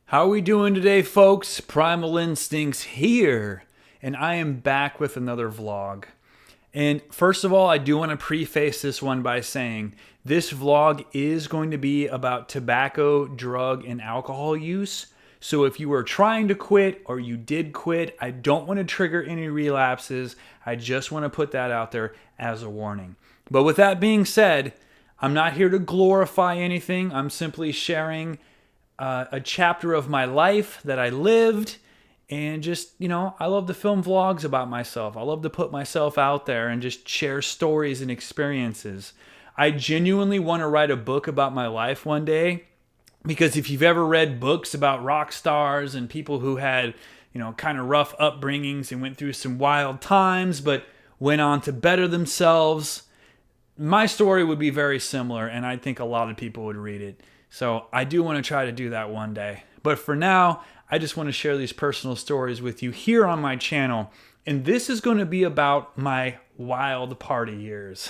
How are we doing today, folks? Primal Instincts here, and I am back with another vlog. And first of all, I do want to preface this one by saying this vlog is going to be about tobacco, drug, and alcohol use. So if you are trying to quit or you did quit, I don't want to trigger any relapses. I just want to put that out there as a warning. But with that being said, I'm not here to glorify anything. I'm simply sharing a chapter of my life that I lived, and just, I love to film vlogs about myself. I love to put myself out there and just share stories and experiences. I genuinely want to write a book about my life one day, because if you've ever read books about rock stars and people who had, kind of rough upbringings and went through some wild times, but went on to better themselves, my story would be very similar, and I think a lot of people would read it. So I do want to try to do that one day. But for now, I just want to share these personal stories with you here on my channel. And this is going to be about my wild party years.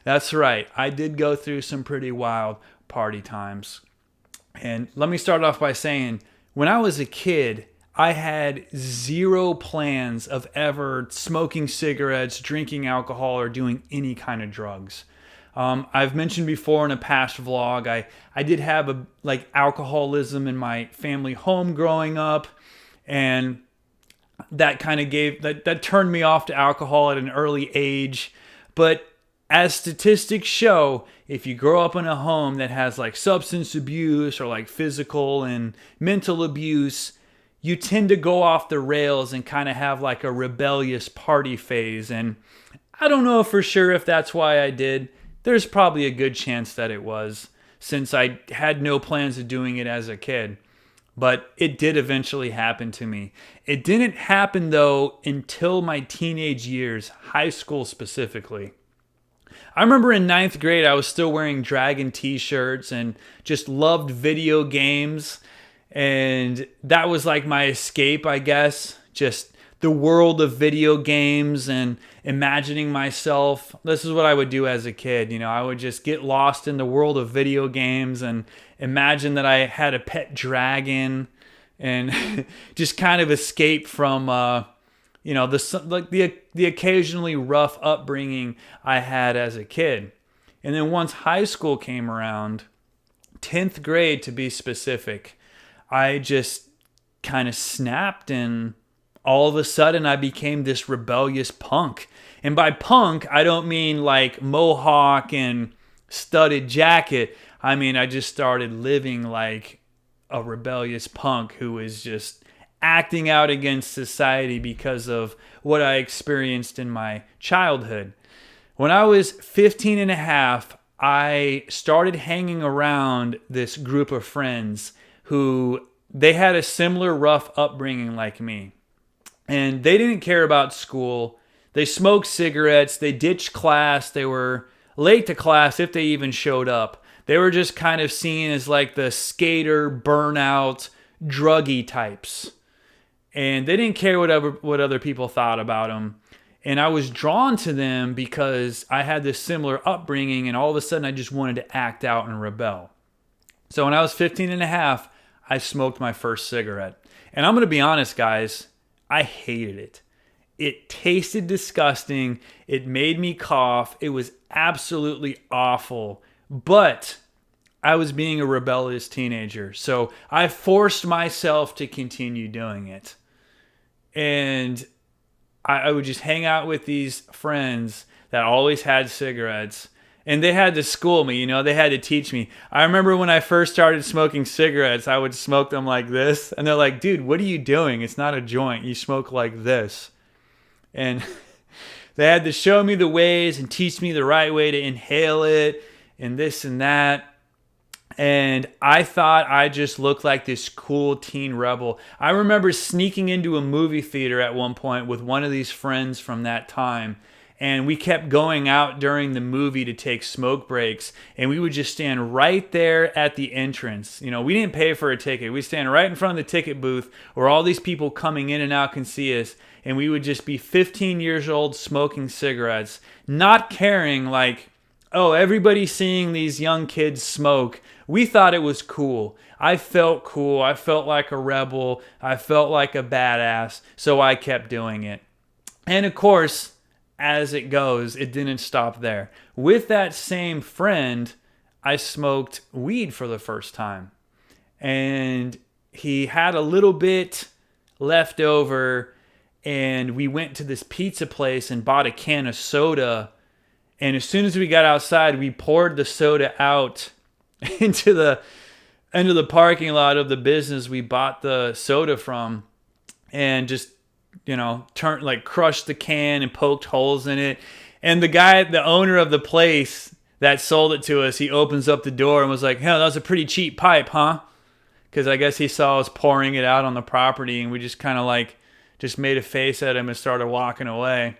That's right. I did go through some pretty wild party times. And let me start off by saying, when I was a kid, I had zero plans of ever smoking cigarettes, drinking alcohol, or doing any kind of drugs. I've mentioned before in a past vlog, I did have alcoholism in my family home growing up, and that kind of that turned me off to alcohol at an early age. But as statistics show, if you grow up in a home that has substance abuse or physical and mental abuse, you tend to go off the rails and kind of have a rebellious party phase. And I don't know for sure if that's why I did. There's probably a good chance that it was, since I had no plans of doing it as a kid. But it did eventually happen to me. It didn't happen, though, until my teenage years, high school specifically. I remember in 9th grade, I was still wearing Dragon t-shirts and just loved video games. And that was my escape, I guess. Just the world of video games and imagining myself. This is what I would do as a kid. I would just get lost in the world of video games and imagine that I had a pet dragon and just kind of escape from, the occasionally rough upbringing I had as a kid. And then once high school came around, 10th grade to be specific, I just kind of snapped, and all of a sudden I became this rebellious punk. And by punk, I don't mean mohawk and studded jacket. I mean, I just started living like a rebellious punk who was just acting out against society because of what I experienced in my childhood. When I was 15 and a half, I started hanging around this group of friends who they had a similar rough upbringing like me. And they didn't care about school. They smoked cigarettes. They ditched class. They were late to class if they even showed up. They were just kind of seen as the skater, burnout, druggy types. And they didn't care what other people thought about them. And I was drawn to them because I had this similar upbringing, and all of a sudden I just wanted to act out and rebel. So when I was 15 and a half, I smoked my first cigarette. And I'm going to be honest, guys, I hated it. It tasted disgusting. It made me cough. It was absolutely awful. But I was being a rebellious teenager, so I forced myself to continue doing it. And I would just hang out with these friends that always had cigarettes. And they had to school me, they had to teach me. I remember when I first started smoking cigarettes, I would smoke them like this. And they're like, dude, what are you doing? It's not a joint. You smoke like this. And they had to show me the ways and teach me the right way to inhale it and this and that. And I thought I just looked like this cool teen rebel. I remember sneaking into a movie theater at one point with one of these friends from that time. And we kept going out during the movie to take smoke breaks. And we would just stand right there at the entrance. We didn't pay for a ticket. We'd stand right in front of the ticket booth where all these people coming in and out can see us. And we would just be 15 years old smoking cigarettes, not caring Oh, everybody seeing these young kids smoke. We thought it was cool. I felt cool. I felt like a rebel. I felt like a badass. So I kept doing it. And of course, as it goes, it didn't stop there. With that same friend, I smoked weed for the first time. And he had a little bit left over. And we went to this pizza place and bought a can of soda. And as soon as we got outside, we poured the soda out into the parking lot of the business we bought the soda from, and just crushed the can and poked holes in it. And the owner of the place that sold it to us, he opens up the door and was like, "Hell, that was a pretty cheap pipe, huh?" Because I guess he saw us pouring it out on the property, and we just kind of just made a face at him and started walking away.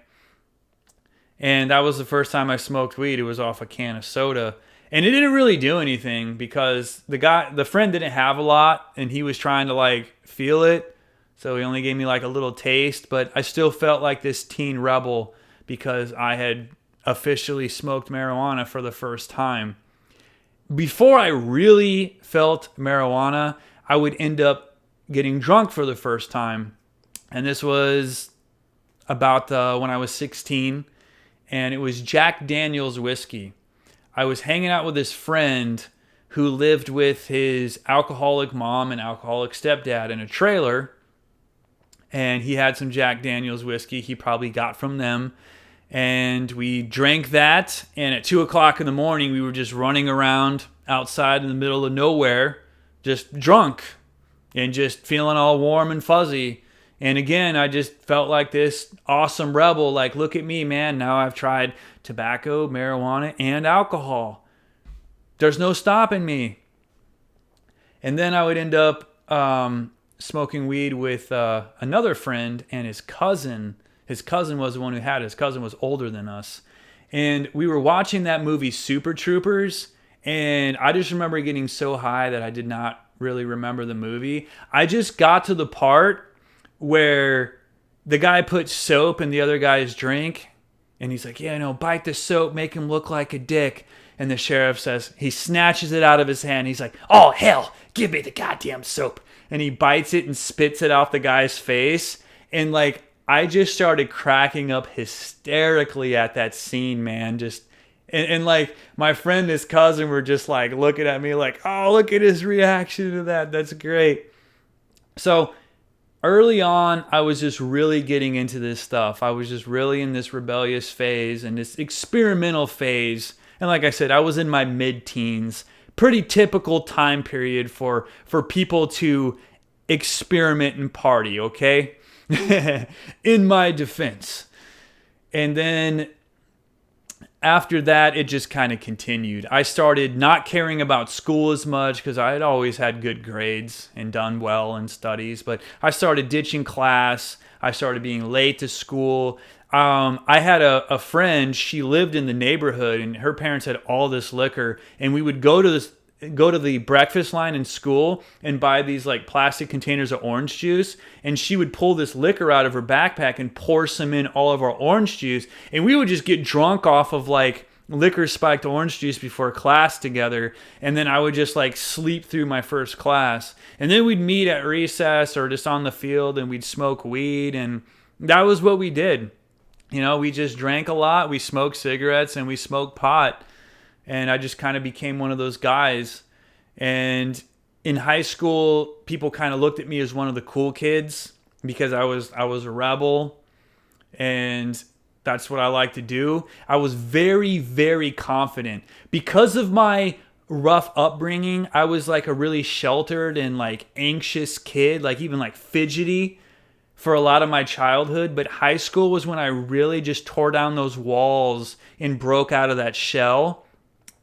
And that was the first time I smoked weed. It was off a can of soda. And it didn't really do anything because the friend didn't have a lot and he was trying to feel it. So he only gave me a little taste, but I still felt like this teen rebel because I had officially smoked marijuana for the first time. Before I really felt marijuana, I would end up getting drunk for the first time. And this was about when I was 16. And it was Jack Daniel's whiskey. I was hanging out with this friend who lived with his alcoholic mom and alcoholic stepdad in a trailer. And he had some Jack Daniel's whiskey he probably got from them. And we drank that. And at 2 o'clock in the morning, we were just running around outside in the middle of nowhere, just drunk and just feeling all warm and fuzzy. And again, I just felt like this awesome rebel. Look at me, man. Now I've tried tobacco, marijuana, and alcohol. There's no stopping me. And then I would end up smoking weed with another friend and his cousin. His cousin was the one who had it. His cousin was older than us. And we were watching that movie Super Troopers. And I just remember getting so high that I did not really remember the movie. I just got to the part where the guy puts soap in the other guy's drink, and he's like, "Yeah, no, bite the soap, make him look like a dick." And the sheriff says, he snatches it out of his hand. He's like, "Oh, hell, give me the goddamn soap." And he bites it and spits it off the guy's face. And I just started cracking up hysterically at that scene, man. And my friend and his cousin were just looking at me "Oh, look at his reaction to that. That's great." So early on, I was just really getting into this stuff. I was just really in this rebellious phase and this experimental phase. And like I said, I was in my mid-teens. Pretty typical time period for people to experiment and party, okay? In my defense. And then after that, it just kind of continued. I started not caring about school as much because I had always had good grades and done well in studies. But I started ditching class. I started being late to school. I had a friend. She lived in the neighborhood, and her parents had all this liquor. And we would go to the breakfast line in school and buy these plastic containers of orange juice, and she would pull this liquor out of her backpack and pour some in all of our orange juice, and we would just get drunk off of liquor spiked orange juice before class together. And then I would just sleep through my first class, and then we'd meet at recess or just on the field and we'd smoke weed. And that was what we did. We just drank a lot, we smoked cigarettes, and we smoked pot. And I just kind of became one of those guys. And in high school, people kind of looked at me as one of the cool kids because I was a rebel. And that's what I like to do. I was very, very confident. Because of my rough upbringing, I was a really sheltered and anxious kid, even fidgety for a lot of my childhood. But high school was when I really just tore down those walls and broke out of that shell.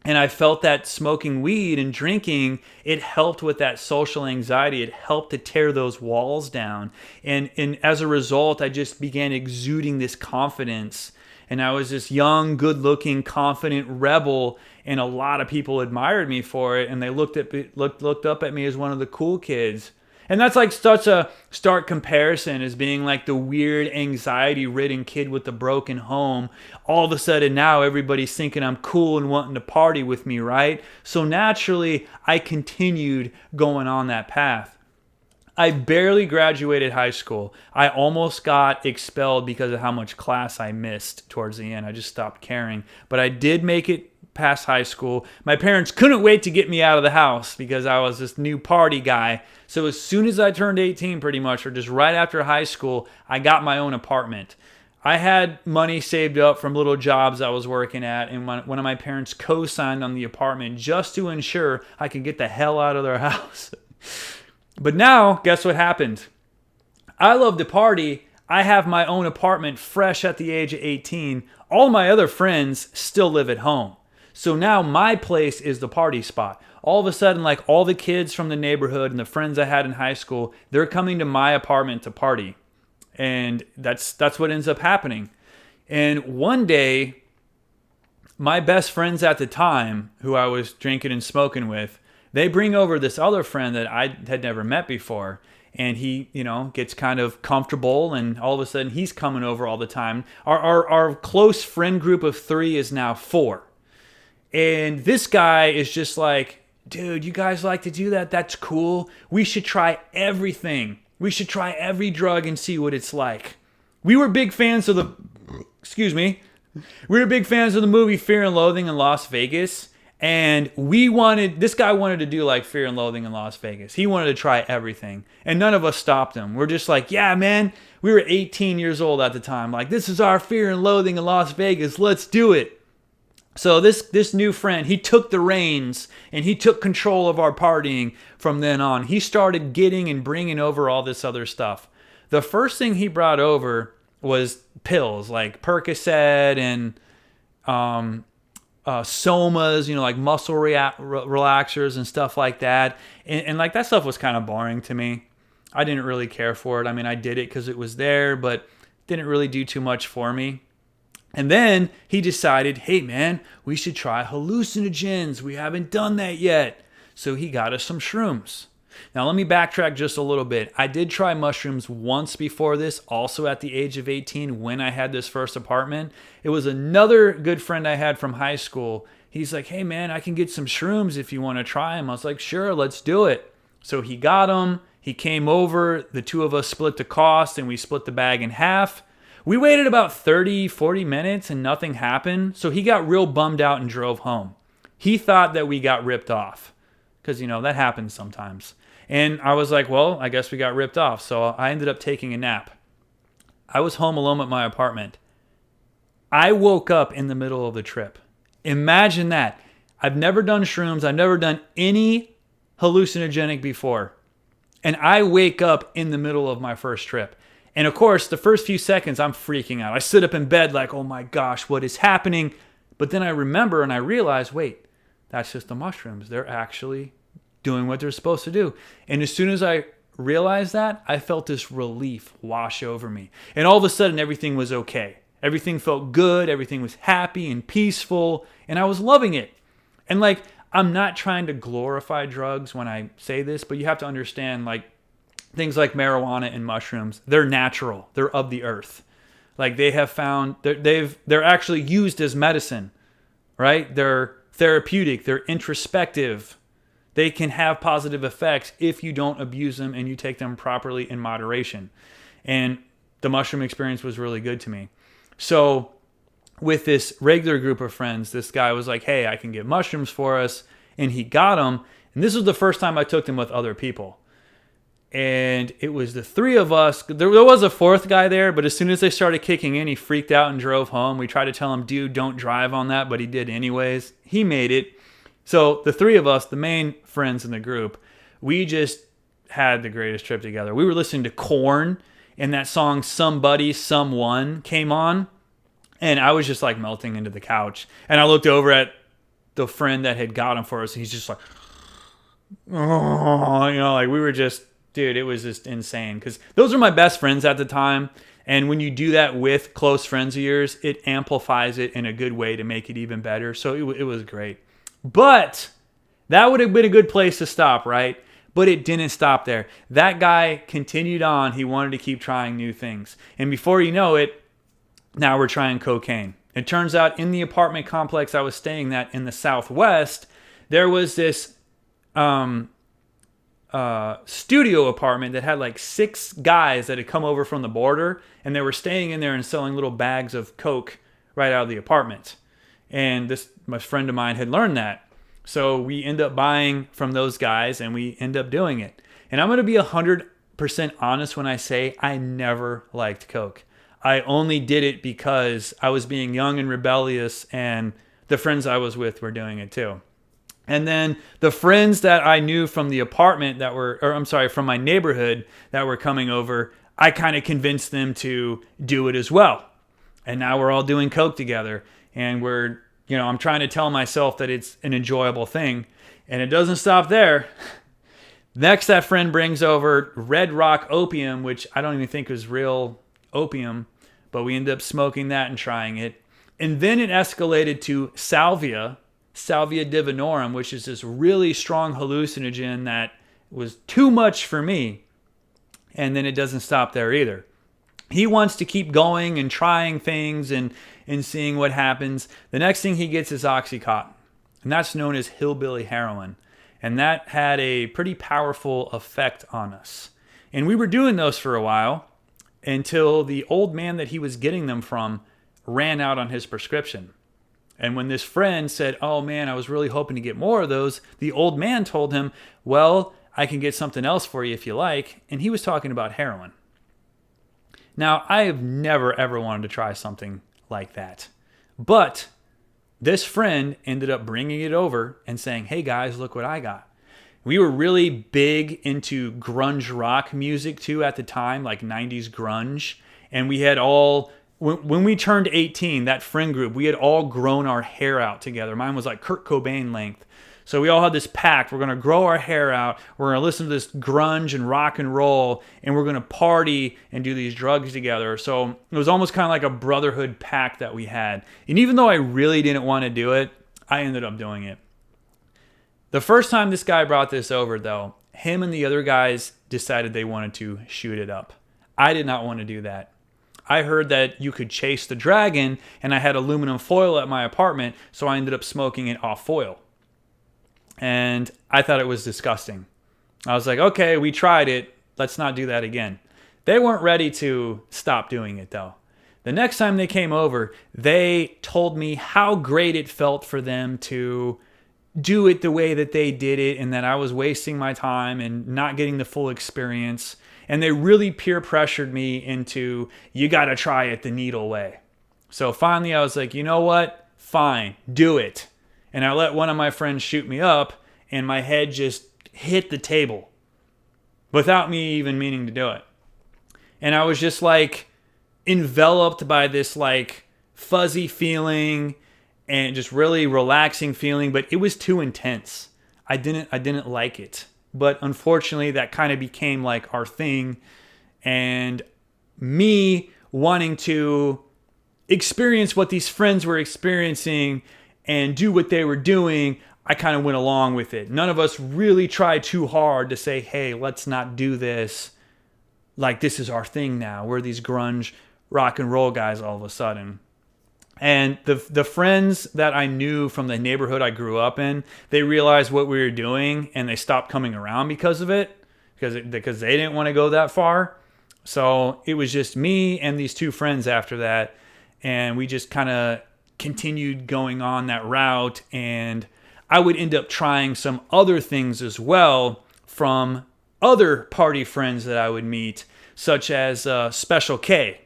And I felt that smoking weed and drinking, it helped with that social anxiety. It helped to tear those walls down. And as a result, I just began exuding this confidence. And I was this young, good-looking, confident rebel. And a lot of people admired me for it. And they looked up at me as one of the cool kids. And that's like such a stark comparison as being like the weird anxiety-ridden kid with the broken home. All of a sudden now everybody's thinking I'm cool and wanting to party with me, right? So naturally, I continued going on that path. I barely graduated high school. I almost got expelled because of how much class I missed towards the end. I just stopped caring. But I did make it past high school. My parents couldn't wait to get me out of the house because I was this new party guy. So as soon as I turned 18 pretty much, or just right after high school, I got my own apartment. I had money saved up from little jobs I was working at, and one of my parents co-signed on the apartment just to ensure I could get the hell out of their house. But now, guess what happened? I love to party. I have my own apartment fresh at the age of 18. All my other friends still live at home. So now my place is the party spot. All of a sudden, like all the kids from the neighborhood and the friends I had in high school, they're coming to my apartment to party. And that's what ends up happening. And one day, my best friends at the time, who I was drinking and smoking with, they bring over this other friend that I had never met before. And he, gets kind of comfortable, and all of a sudden he's coming over all the time. Our close friend group of 3 is now 4. And this guy is just like, dude, you guys like to do that? That's cool. We should try everything. We should try every drug and see what it's like. We were big fans of We were big fans of the movie Fear and Loathing in Las Vegas. And this guy wanted to do like Fear and Loathing in Las Vegas. He wanted to try everything. And none of us stopped him. We're just like, yeah, man, we were 18 years old at the time. Like, this is our Fear and Loathing in Las Vegas. Let's do it. So this new friend, he took the reins and he took control of our partying from then on. He started getting and bringing over all this other stuff. The first thing he brought over was pills like Percocet and somas, like muscle relaxers and stuff like that. And like that stuff was kind of boring to me. I didn't really care for it. I mean, I did it because it was there, but didn't really do too much for me. And then he decided, hey man, we should try hallucinogens. We haven't done that yet. So he got us some shrooms. Now let me backtrack just a little bit. I did try mushrooms once before this, also at the age of 18 when I had this first apartment. It was another good friend I had from high school. He's like, hey man, I can get some shrooms if you want to try them. I was like, sure, let's do it. So he got them. He came over. The two of us split the cost and we split the bag in half. We waited about 30, 40 minutes and nothing happened. So he got real bummed out and drove home. He thought that we got ripped off because, that happens sometimes. And I was like, well, I guess we got ripped off. So I ended up taking a nap. I was home alone at my apartment. I woke up in the middle of the trip. Imagine that. I've never done shrooms. I've never done any hallucinogenic before. And I wake up in the middle of my first trip. And of course, the first few seconds, I'm freaking out. I sit up in bed like, oh my gosh, what is happening? But then I remember and I realize, wait, that's just the mushrooms. They're actually doing what they're supposed to do. And as soon as I realized that, I felt this relief wash over me. And all of a sudden, everything was okay. Everything felt good. Everything was happy and peaceful. And I was loving it. And like, I'm not trying to glorify drugs when I say this, but you have to understand, like, things like marijuana and mushrooms, they're natural. They're of the earth. Like they have found, they're actually used as medicine, right? They're therapeutic. They're introspective. They can have positive effects if you don't abuse them and you take them properly in moderation. And the mushroom experience was really good to me. So with this regular group of friends, this guy was like, hey, I can get mushrooms for us. And he got them. And this was the first time I took them with other people. And it was the 3 of us. There was a 4th guy there, but as soon as they started kicking in, he freaked out and drove home. We tried to tell him, dude, don't drive on that, but he did anyways. He made it. So the 3 of us, the main friends in the group, we just had the greatest trip together. We were listening to Korn, and that song Somebody, Someone came on, and I was just like melting into the couch. And I looked over at the friend that had got him for us, and he's just like, oh, like we were just, dude, it was just insane. Because those are my best friends at the time. And when you do that with close friends of yours, it amplifies it in a good way to make it even better. So it was great. But that would have been a good place to stop, right? But it didn't stop there. That guy continued on. He wanted to keep trying new things. And before you know it, now we're trying cocaine. It turns out in the apartment complex I was staying at in the Southwest, there was this studio apartment that had like 6 guys that had come over from the border, and they were staying in there and selling little bags of coke right out of the apartment. And my friend of mine had learned that. So we end up buying from those guys, and we end up doing it. And I'm going to be 100% honest when I say I never liked coke. I only did it because I was being young and rebellious, and the friends I was with were doing it too. And then the friends that I knew from the apartment from my neighborhood that were coming over, I kind of convinced them to do it as well. And now we're all doing coke together, and I'm trying to tell myself that it's an enjoyable thing, and it doesn't stop there. Next, that friend brings over Red Rock opium, which I don't even think was real opium, but we ended up smoking that and trying it. And then it escalated to Salvia divinorum, which is this really strong hallucinogen that was too much for me. And then it doesn't stop there either. He wants to keep going and trying things and seeing what happens. The next thing he gets is Oxycontin, and that's known as hillbilly heroin. And that had a pretty powerful effect on us. And we were doing those for a while until the old man that he was getting them from ran out on his prescription. And when this friend said, "Oh man, I was really hoping to get more of those," the old man told him, "Well, I can get something else for you if you like." And he was talking about heroin. Now, I have never ever wanted to try something like that. But this friend ended up bringing it over and saying, "Hey guys, look what I got." We were really big into grunge rock music too at the time, like 90s grunge. And we had when we turned 18, that friend group, we had all grown our hair out together. Mine was like Kurt Cobain length. So we all had this pact. We're going to grow our hair out. We're going to listen to this grunge and rock and roll, and we're going to party and do these drugs together. So it was almost kind of like a brotherhood pact that we had. And even though I really didn't want to do it, I ended up doing it. The first time this guy brought this over, though, him and the other guys decided they wanted to shoot it up. I did not want to do that. I heard that you could chase the dragon, and I had aluminum foil at my apartment, so I ended up smoking it off foil. And I thought it was disgusting. I was like, okay, we tried it. Let's not do that again. They weren't ready to stop doing it, though. The next time they came over, they told me how great it felt for them to do it the way that they did it, and that I was wasting my time and not getting the full experience. And they really peer pressured me into, you got to try it the needle way. So finally I was like, you know what? Fine, do it. And I let one of my friends shoot me up, and my head just hit the table without me even meaning to do it. And I was just like enveloped by this like fuzzy feeling and just really relaxing feeling, but it was too intense. I didn't like it. But unfortunately, that kind of became like our thing. And me wanting to experience what these friends were experiencing and do what they were doing, I kind of went along with it. None of us really tried too hard to say, hey, let's not do this. Like, this is our thing now. We're these grunge rock and roll guys all of a sudden. And the friends that I knew from the neighborhood I grew up in, they realized what we were doing, and they stopped coming around because of it, because they didn't want to go that far. So it was just me and these 2 friends after that, and we just kind of continued going on that route. And I would end up trying some other things as well from other party friends that I would meet, such as Special K.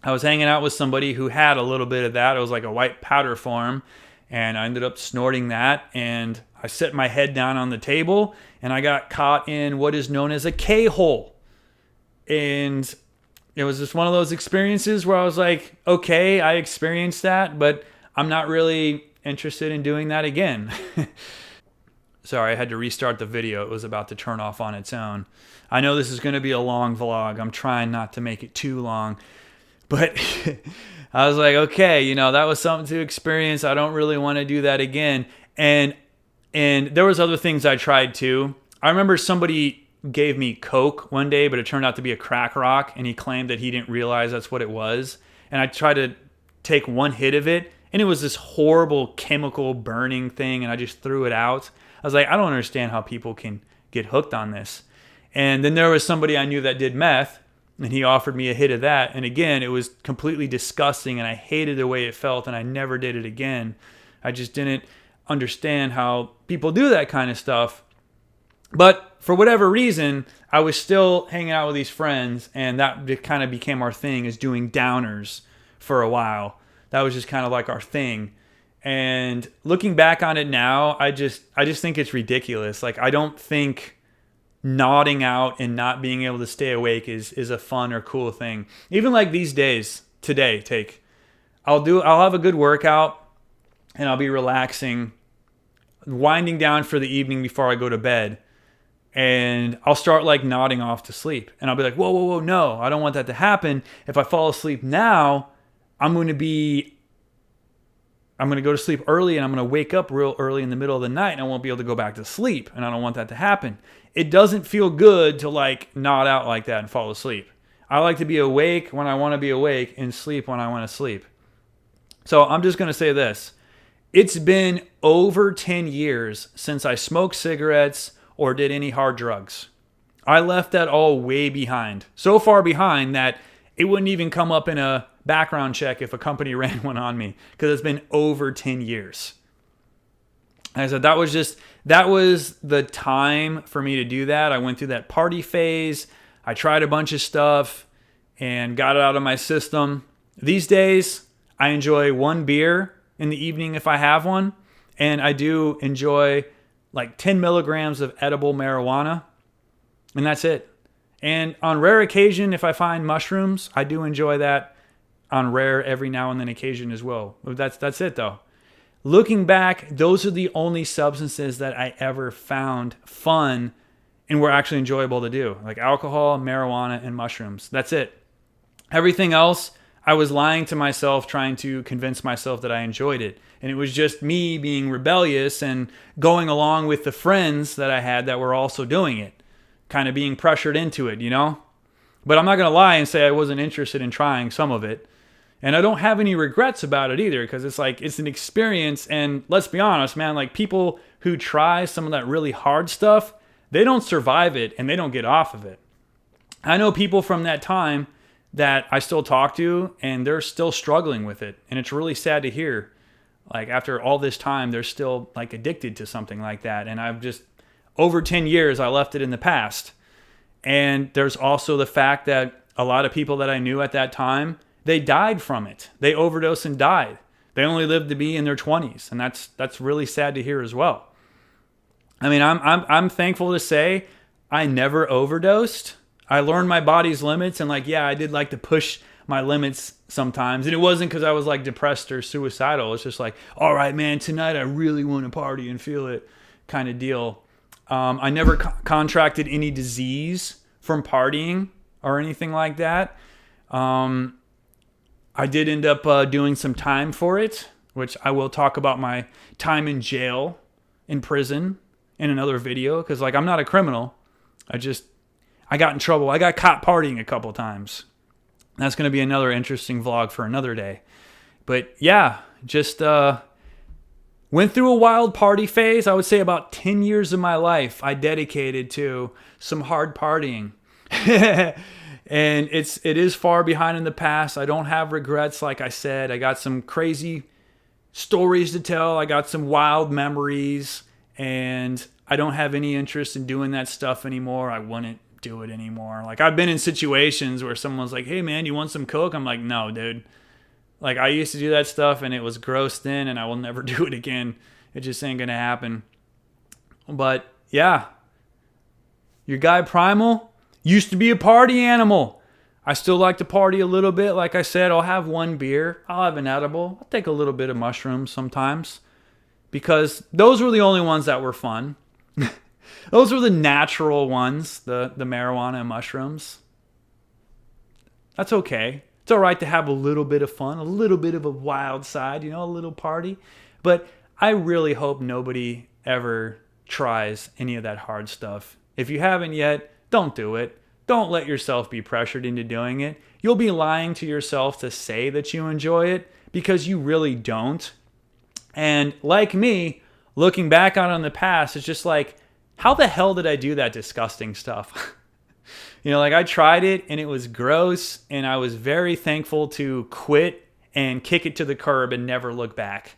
I was hanging out with somebody who had a little bit of that. It was like a white powder form, and I ended up snorting that, and I set my head down on the table, and I got caught in what is known as a K-hole. And it was just one of those experiences where I was like, okay, I experienced that, but I'm not really interested in doing that again. Sorry, I had to restart the video. It was about to turn off on its own. I know this is going to be a long vlog. I'm trying not to make it too long. But I was like, okay, that was something to experience. I don't really want to do that again. And there was other things I tried too. I remember somebody gave me Coke one day, but it turned out to be a crack rock, and he claimed that he didn't realize that's what it was. And I tried to take one hit of it, and it was this horrible chemical burning thing, and I just threw it out. I was like, I don't understand how people can get hooked on this. And then there was somebody I knew that did meth, and he offered me a hit of that. And again, it was completely disgusting, and I hated the way it felt, and I never did it again. I just didn't understand how people do that kind of stuff. But for whatever reason, I was still hanging out with these friends, and that kind of became our thing, is doing downers for a while. That was just kind of like our thing. And looking back on it now, I just think it's ridiculous. Like, I don't think nodding out and not being able to stay awake is a fun or cool thing. Even like these days, today, I'll have a good workout, and I'll be relaxing, winding down for the evening before I go to bed. And I'll start like nodding off to sleep. And I'll be like, whoa, no, I don't want that to happen. If I fall asleep now, I'm going to go to sleep early, and I'm going to wake up real early in the middle of the night, and I won't be able to go back to sleep. And I don't want that to happen. It doesn't feel good to like nod out like that and fall asleep. I like to be awake when I want to be awake and sleep when I want to sleep. So I'm just going to say this. It's been over 10 years since I smoked cigarettes or did any hard drugs. I left that all way behind. So far behind that it wouldn't even come up in a background check if a company ran one on me, because it's been over 10 years. And I said that was the time for me to do that. I went through that party phase. I tried a bunch of stuff and got it out of my system. These days, I enjoy one beer in the evening if I have one, and I do enjoy like 10 milligrams of edible marijuana, and that's it. And on rare occasion, if I find mushrooms, I do enjoy that on rare every now and then occasion as well. That's it though. Looking back, those are the only substances that I ever found fun and were actually enjoyable to do. Like alcohol, marijuana, and mushrooms. That's it. Everything else, I was lying to myself, trying to convince myself that I enjoyed it. And it was just me being rebellious and going along with the friends that I had that were also doing it. Kind of being pressured into it, you know? But I'm not going to lie and say I wasn't interested in trying some of it. And I don't have any regrets about it either, because it's an experience. And let's be honest, man, like people who try some of that really hard stuff, they don't survive it and they don't get off of it. I know people from that time that I still talk to, and they're still struggling with it. And it's really sad to hear. Like after all this time, they're still like addicted to something like that. And over 10 years, I left it in the past. And there's also the fact that a lot of people that I knew at that time, they died from it. They overdosed and died. They only lived to be in their 20s. And that's really sad to hear as well. I mean, I'm thankful to say I never overdosed. I learned my body's limits, and like, yeah, I did like to push my limits sometimes. And it wasn't because I was like depressed or suicidal. It's just like, all right, man, tonight I really want to party and feel it kind of deal. I never contracted any disease from partying or anything like that. I did end up doing some time for it, which I will talk about my time in jail, in prison, in another video. Because like, I'm not a criminal. I got in trouble. I got caught partying a couple times. That's going to be another interesting vlog for another day. But yeah, just went through a wild party phase. I would say about 10 years of my life I dedicated to some hard partying. And it is far behind in the past. I don't have regrets, like I said. I got some crazy stories to tell. I got some wild memories. And I don't have any interest in doing that stuff anymore. I wouldn't do it anymore. Like I've been in situations where someone's like, hey man, you want some Coke? I'm like, no, dude. Like I used to do that stuff and it was grossed in, and I will never do it again. It just ain't gonna happen. But yeah, your guy Primal used to be a party animal. I still like to party a little bit. Like I said, I'll have one beer. I'll have an edible. I'll take a little bit of mushrooms sometimes, because those were the only ones that were fun. Those were the natural ones, the marijuana and mushrooms. That's okay. It's all right to have a little bit of fun, a little bit of a wild side, a little party. But I really hope nobody ever tries any of that hard stuff. If you haven't yet, don't do it. Don't let yourself be pressured into doing it. You'll be lying to yourself to say that you enjoy it because you really don't. And like me, looking back on it in the past, it's just like, how the hell did I do that disgusting stuff? Like I tried it and it was gross, and I was very thankful to quit and kick it to the curb and never look back.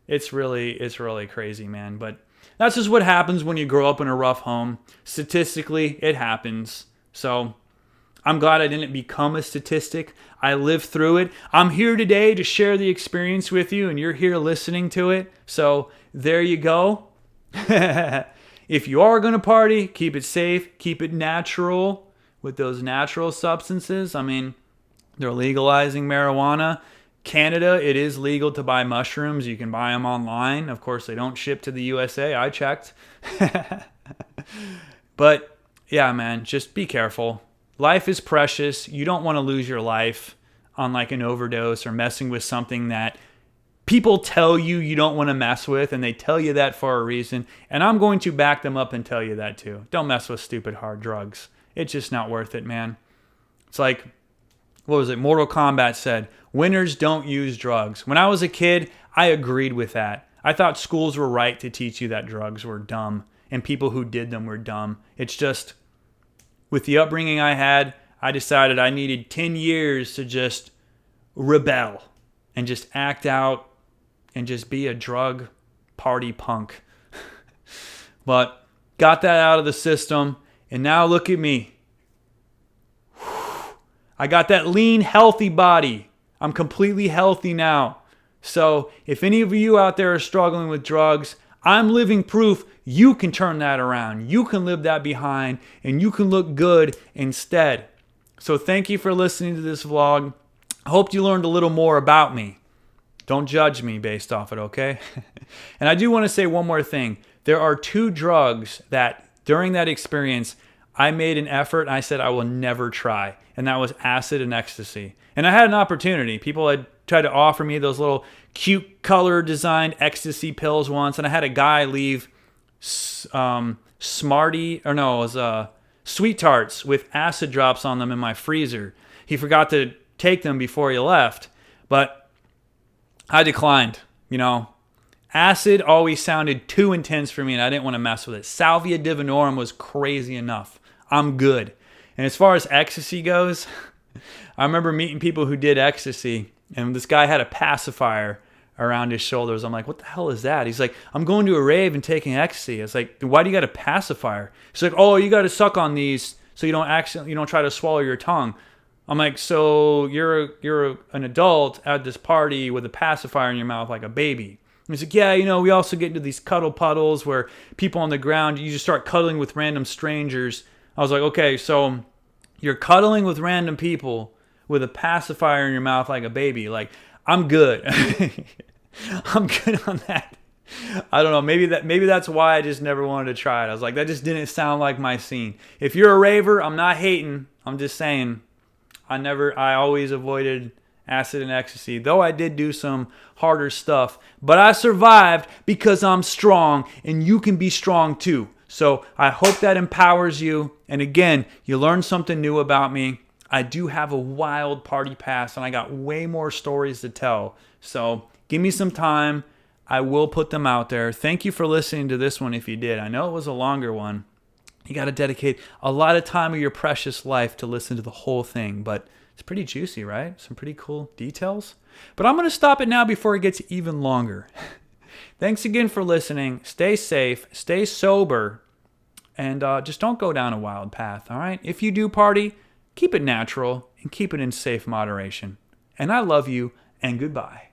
It's really crazy, man. But that's just what happens when you grow up in a rough home. Statistically, it happens. So I'm glad I didn't become a statistic. I lived through it. I'm here today to share the experience with you, and you're here listening to it. So there you go. If you are going to party, keep it safe, keep it natural with those natural substances. I mean, they're legalizing marijuana. Canada, it is legal to buy mushrooms. You can buy them online. Of course, they don't ship to the USA. I checked. But yeah, man, just be careful. Life is precious. You don't want to lose your life on like an overdose or messing with something that people tell you don't want to mess with, and they tell you that for a reason. And I'm going to back them up and tell you that too. Don't mess with stupid hard drugs. It's just not worth it, man. It's like, what was it? Mortal Kombat said, winners don't use drugs. When I was a kid, I agreed with that. I thought schools were right to teach you that drugs were dumb and people who did them were dumb. It's just, with the upbringing I had, I decided I needed 10 years to just rebel and just act out and just be a drug party punk. But got that out of the system, and now look at me. I got that lean, healthy body. I'm completely healthy now. So if any of you out there are struggling with drugs, I'm living proof you can turn that around. You can live that behind, and you can look good instead. So thank you for listening to this vlog. I hope you learned a little more about me. Don't judge me based off it, okay? And I do want to say one more thing. There are 2 drugs that during that experience, I made an effort and I said I will never try. And that was acid and ecstasy. And I had an opportunity. People had tried to offer me those little cute color designed ecstasy pills once. And I had a guy leave Sweet Tarts with acid drops on them in my freezer. He forgot to take them before he left. But I declined. Acid always sounded too intense for me, and I didn't want to mess with it. Salvia divinorum was crazy enough. I'm good. And as far as ecstasy goes, I remember meeting people who did ecstasy, and this guy had a pacifier around his shoulders. I'm like, what the hell is that? He's like, I'm going to a rave and taking ecstasy. I was like, why do you got a pacifier? He's like, oh, you got to suck on these so you don't try to swallow your tongue. I'm like, so you're an adult at this party with a pacifier in your mouth like a baby. And he's like, yeah, we also get into these cuddle puddles where people on the ground, you just start cuddling with random strangers. I was like, okay, so you're cuddling with random people with a pacifier in your mouth like a baby. Like, I'm good. I'm good on that. I don't know. Maybe that's why I just never wanted to try it. I was like, that just didn't sound like my scene. If you're a raver, I'm not hating. I'm just saying I always avoided acid and ecstasy, though I did do some harder stuff. But I survived because I'm strong, and you can be strong too. So I hope that empowers you. And again, you learned something new about me. I do have a wild party past, and I got way more stories to tell. So give me some time. I will put them out there. Thank you for listening to this one if you did. I know it was a longer one. You got to dedicate a lot of time of your precious life to listen to the whole thing, but it's pretty juicy, right? Some pretty cool details. But I'm going to stop it now before it gets even longer. Thanks again for listening. Stay safe, stay sober, and just don't go down a wild path, all right? If you do party, keep it natural and keep it in safe moderation. And I love you, and goodbye.